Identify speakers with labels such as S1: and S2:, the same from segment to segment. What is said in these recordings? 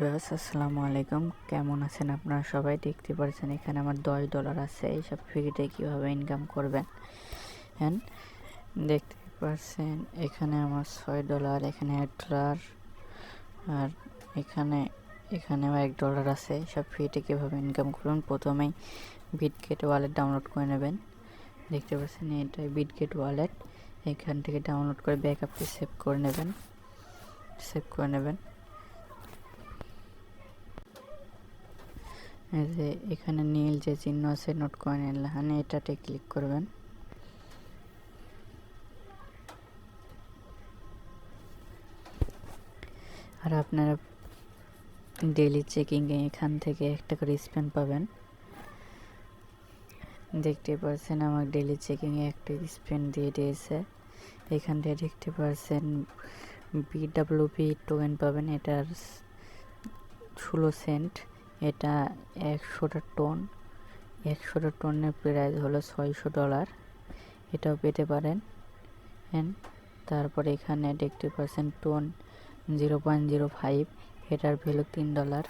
S1: Viewers আসসালামু আলাইকুম, কেমন আছেন আপনারা সবাই? দেখতে পাচ্ছেন এখানে আমার $10 আছে। এইসব ফ্রিতে কীভাবে ইনকাম করবেন হ্যাঁ দেখতে পাচ্ছেন এখানে আমার $6, এখানে $8 আর এখানে এখানেও $1 আছে। সব ফ্রিতে কীভাবে ইনকাম করবেন, প্রথমেই বিটগেট ওয়ালেট ডাউনলোড করে নেবেন। দেখতে পাচ্ছেন এটাই বিটগেট ওয়ালেট। এখান থেকে ডাউনলোড করে ব্যাকআপটি সেভ করে নেবেন। এই যে এখানে নীল যে চিহ্ন আছে নোট কয়েনের লাহানে, এটাতে ক্লিক করবেন। আর আপনারা ডেইলি চেকিংয়ে এখান থেকে একটা করে স্পেন পাবেন। দেখতে পাচ্ছেন আমার ডেইলি চেকিংয়ে একটা স্পেন দিয়ে দিয়েছে। এখান থেকে দেখতে পাচ্ছেন BWP টোকেন পাবেন, এটার 16 সেন্ট। এটা 100টা টনের প্রাইস হলো $600, এটাও পেতে পারেন। তারপরে এখানে দেখতে পাচ্ছেন টোন 0.05, এটার ভ্যালু $3।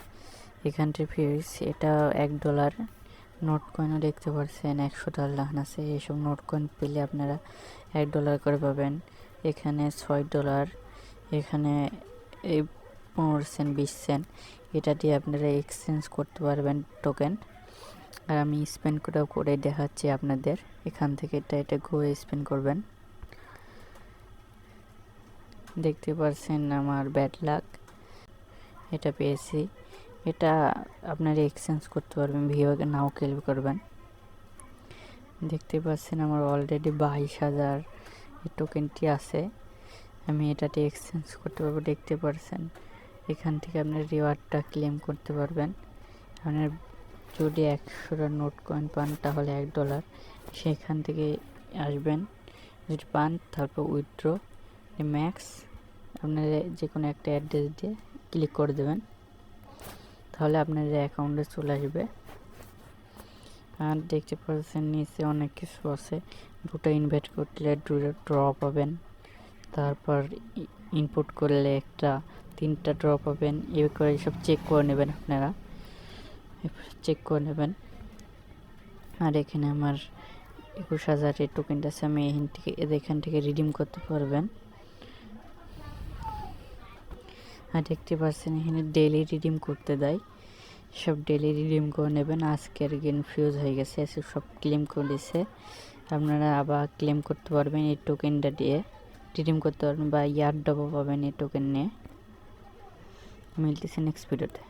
S1: এখান থেকে ফিস এটা $1 নোট কয়েনও দেখতে পাচ্ছেন $100 আছে। এইসব নোট কয়েন পেলে আপনারা $1 করে পাবেন। এখানে $6, এখানে এই 15 সেন্ট 20 সেন্ট, এটা দিয়ে আপনারা এক্সচেঞ্জ করতে পারবেন টোকেন। আর আমি স্পেন করে দেখাচ্ছি আপনাদের। এখান থেকে এটা ঘুরে স্পেন করবেন। দেখতে পাচ্ছেন আমার ব্যাড লাক, এটা পেয়েছি। এটা আপনারা এক্সচেঞ্জ করতে পারবেন, ভিওকে নাও ক্লেম করবেন। দেখতে পাচ্ছেন আমার অলরেডি 22,000 এই টোকেনটি আছে। আমি এটাতে এক্সচেঞ্জ করতে পারবো। দেখতে পাচ্ছেন এখান থেকে আপনার রিওয়ার্ডটা ক্লেম করতে পারবেন। আপনার যদি 100টা নোট কয়েন পান তাহলে $1 সেখান থেকে আসবেন। যদি পান তারপর উইথড্র ম্যাক্স আপনারা যে কোনো একটা অ্যাড্রেস দিয়ে ক্লিক করে দেবেন, তাহলে আপনার অ্যাকাউন্টে চলে আসবে। আর দেখতে পাচ্ছেন নিচে অনেক কিছু আছে। 2টা ইনভাইট করলে 2টা ড্র পাবেন, তারপর ইনপুট করলে 3টা ড্র পাবেন। এই করে সব চেক করে নেবেন, আপনারা চেক করে নেবেন। আর এখানে আমার 21,000 এর টোকেনটা আছে, আমি এখান থেকে রিডিম করতে পারবেন। আর দেখতে পাচ্ছেন এখানে ডেইলি রিডিম করতে দেয়, সব ডেইলি রিডিম করে নেবেন। আজকের গেম ফিউজ হয়ে গেছে, সব ক্লেম করে দিচ্ছে। আপনারা আবার ক্লেম করতে পারবেন এই টোকেনটা দিয়ে, রিডিম করতে পারবেন বা ইয়ার ডবল পাবেন এই টোকেন নিয়ে। মিলতেছে নেক্সট ভিডিওতে।